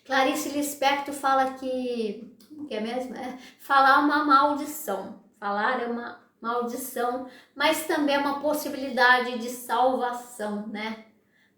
Clarice Lispector fala que, o que é mesmo? Falar é uma maldição. Falar é uma maldição, mas também é uma possibilidade de salvação, né?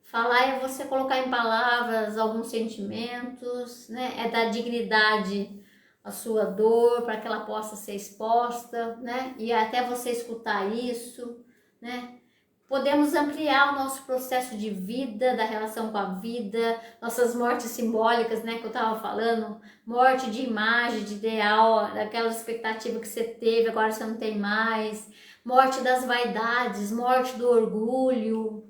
Falar é você colocar em palavras alguns sentimentos, né? É dar dignidade à sua dor para que ela possa ser exposta, né? E até você escutar isso, né? Podemos ampliar o nosso processo de vida, da relação com a vida, nossas mortes simbólicas, né, que eu estava falando, morte de imagem, de ideal, daquela expectativa que você teve, agora você não tem mais, morte das vaidades, morte do orgulho,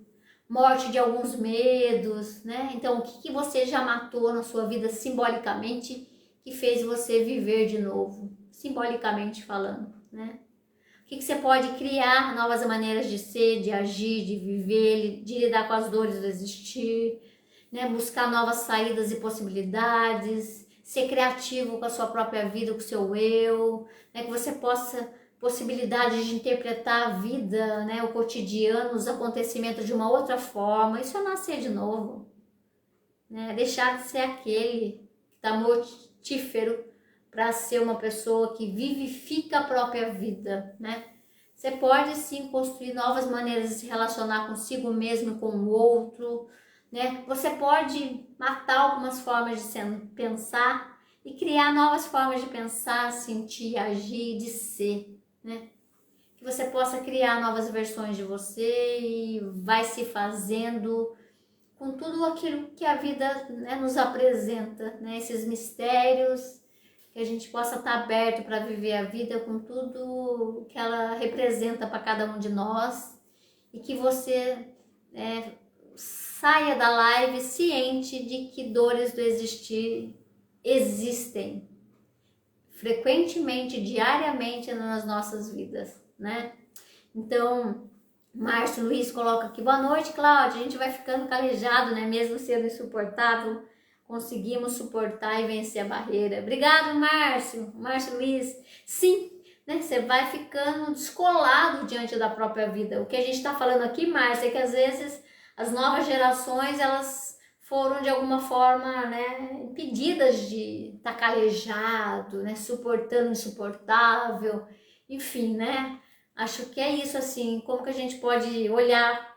morte de alguns medos, né? Então, o que você já matou na sua vida simbolicamente que fez você viver de novo, simbolicamente falando, né? O que você pode criar novas maneiras de ser, de agir, de viver, de lidar com as dores do existir, né? Buscar novas saídas e possibilidades, ser criativo com a sua própria vida, com o seu eu, né? Que você possa possibilidade de interpretar a vida, né? O cotidiano, os acontecimentos de uma outra forma. Isso é nascer de novo, né? Deixar de ser aquele que está mortífero para ser uma pessoa que vivifica a própria vida, né? Você pode sim construir novas maneiras de se relacionar consigo mesmo e com o outro, né? Você pode matar algumas formas de pensar e criar novas formas de pensar, sentir, agir, de ser, né? Que você possa criar novas versões de você e vai se fazendo com tudo aquilo que a vida, né, nos apresenta, né? Esses mistérios, que a gente possa estar aberto para viver a vida com tudo que ela representa para cada um de nós e que você saia da live ciente de que dores do existir existem frequentemente, diariamente nas nossas vidas, né? Então, Márcio Luiz coloca aqui, boa noite, Cláudia, a gente vai ficando calejado, né? Mesmo sendo insuportável, conseguimos suportar e vencer a barreira. Obrigado, Márcio Luiz. Sim, né? Você vai ficando descolado diante da própria vida. O que a gente está falando aqui, Márcio, é que às vezes as novas gerações, elas foram de alguma forma, né, impedidas de estar calejado, né, suportando o insuportável, enfim, né? Acho que é isso, assim, como que a gente pode olhar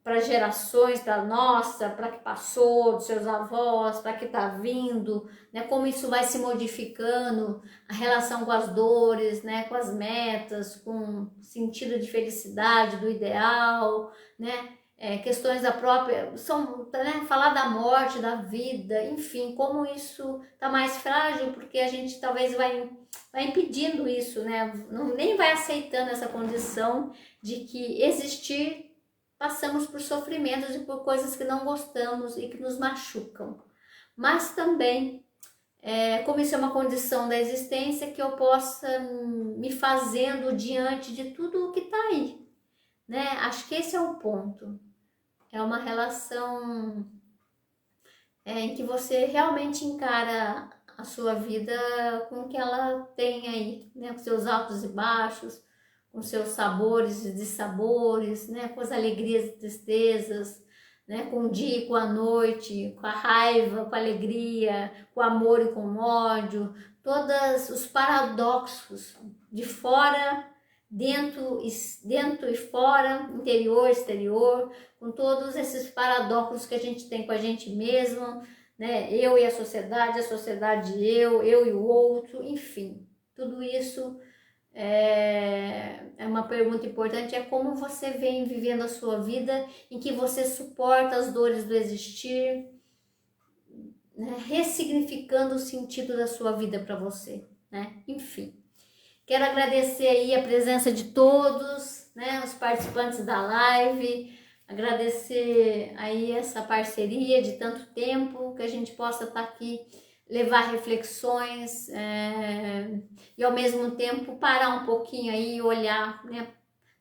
para gerações, para nossa, para que passou, dos seus avós, para que está vindo, né? Como isso vai se modificando, a relação com as dores, né? Com as metas, com o sentido de felicidade, do ideal, né? Questões da própria, né? Falar da morte, da vida, enfim, como isso está mais frágil, porque a gente talvez vai impedindo isso, né? Nem vai aceitando essa condição de que existir, passamos por sofrimentos e por coisas que não gostamos e que nos machucam. Mas também, como isso é uma condição da existência, que eu possa me fazendo diante de tudo o que está aí, né? Acho que esse é o ponto. É uma relação em que você realmente encara a sua vida com o que ela tem aí, né? Com seus altos e baixos, com seus sabores e dissabores, né? Com as alegrias e tristezas, né? Com o dia e com a noite, com a raiva, com a alegria, com o amor e com o ódio, todos os paradoxos de fora, dentro e fora, interior, exterior, com todos esses paradoxos que a gente tem com a gente mesmo, né? Eu e a sociedade e eu e o outro, enfim, tudo isso é uma pergunta importante, é como você vem vivendo a sua vida, em que você suporta as dores do existir, né? Ressignificando o sentido da sua vida para você, né? Enfim. Quero agradecer aí a presença de todos, né, os participantes da live, agradecer aí essa parceria de tanto tempo, que a gente possa estar aqui, levar reflexões e ao mesmo tempo parar um pouquinho aí e olhar, né,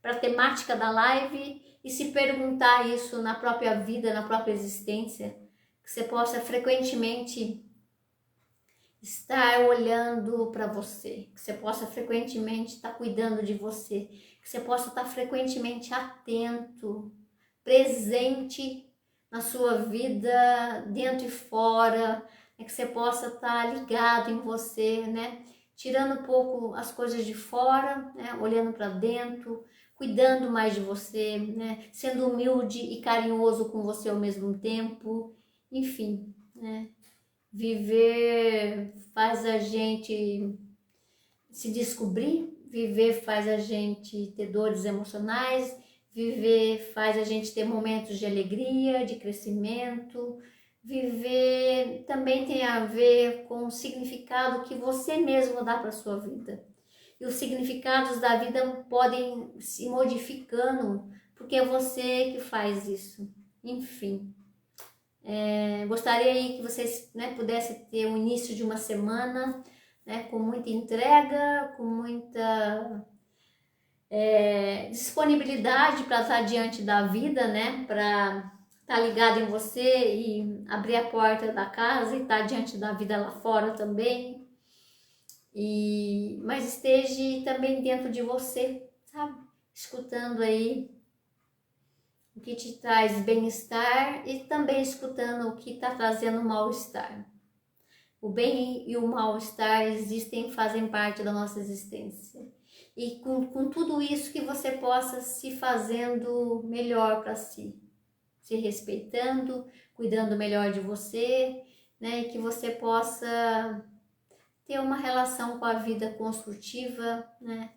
para a temática da live e se perguntar isso na própria vida, na própria existência, que você possa frequentemente estar olhando para você, que você possa frequentemente estar cuidando de você, que você possa estar frequentemente atento, presente na sua vida, dentro e fora, que você possa estar ligado em você, né? Tirando um pouco as coisas de fora, né? Olhando para dentro, cuidando mais de você, né? Sendo humilde e carinhoso com você ao mesmo tempo, enfim, né? Viver faz a gente se descobrir, viver faz a gente ter dores emocionais, viver faz a gente ter momentos de alegria, de crescimento. Viver também tem a ver com o significado que você mesmo dá para a sua vida. E os significados da vida podem se modificando, porque é você que faz isso. Enfim. Gostaria aí que vocês, né, pudessem ter o início de uma semana, né, com muita entrega, com muita disponibilidade para estar diante da vida, né, para estar ligado em você e abrir a porta da casa e estar diante da vida lá fora também. Mas esteja também dentro de você, sabe? Escutando aí o que te traz bem-estar e também escutando o que está trazendo mal-estar. O bem e o mal-estar existem, fazem parte da nossa existência. E com tudo isso que você possa se fazendo melhor para si, se respeitando, cuidando melhor de você, né? E que você possa ter uma relação com a vida construtiva, né?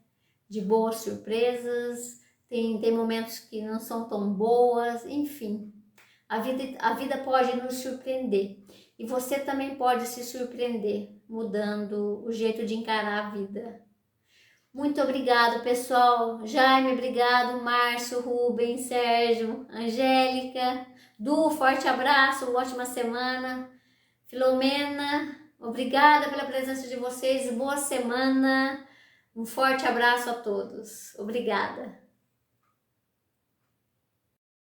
De boas surpresas, tem momentos que não são tão boas, enfim. A vida pode nos surpreender e você também pode se surpreender, mudando o jeito de encarar a vida. Muito obrigado, pessoal. Jaime, obrigado. Márcio, Rubens, Sérgio, Angélica, Du, forte abraço, ótima semana. Filomena, obrigada pela presença de vocês, boa semana. Um forte abraço a todos. Obrigada.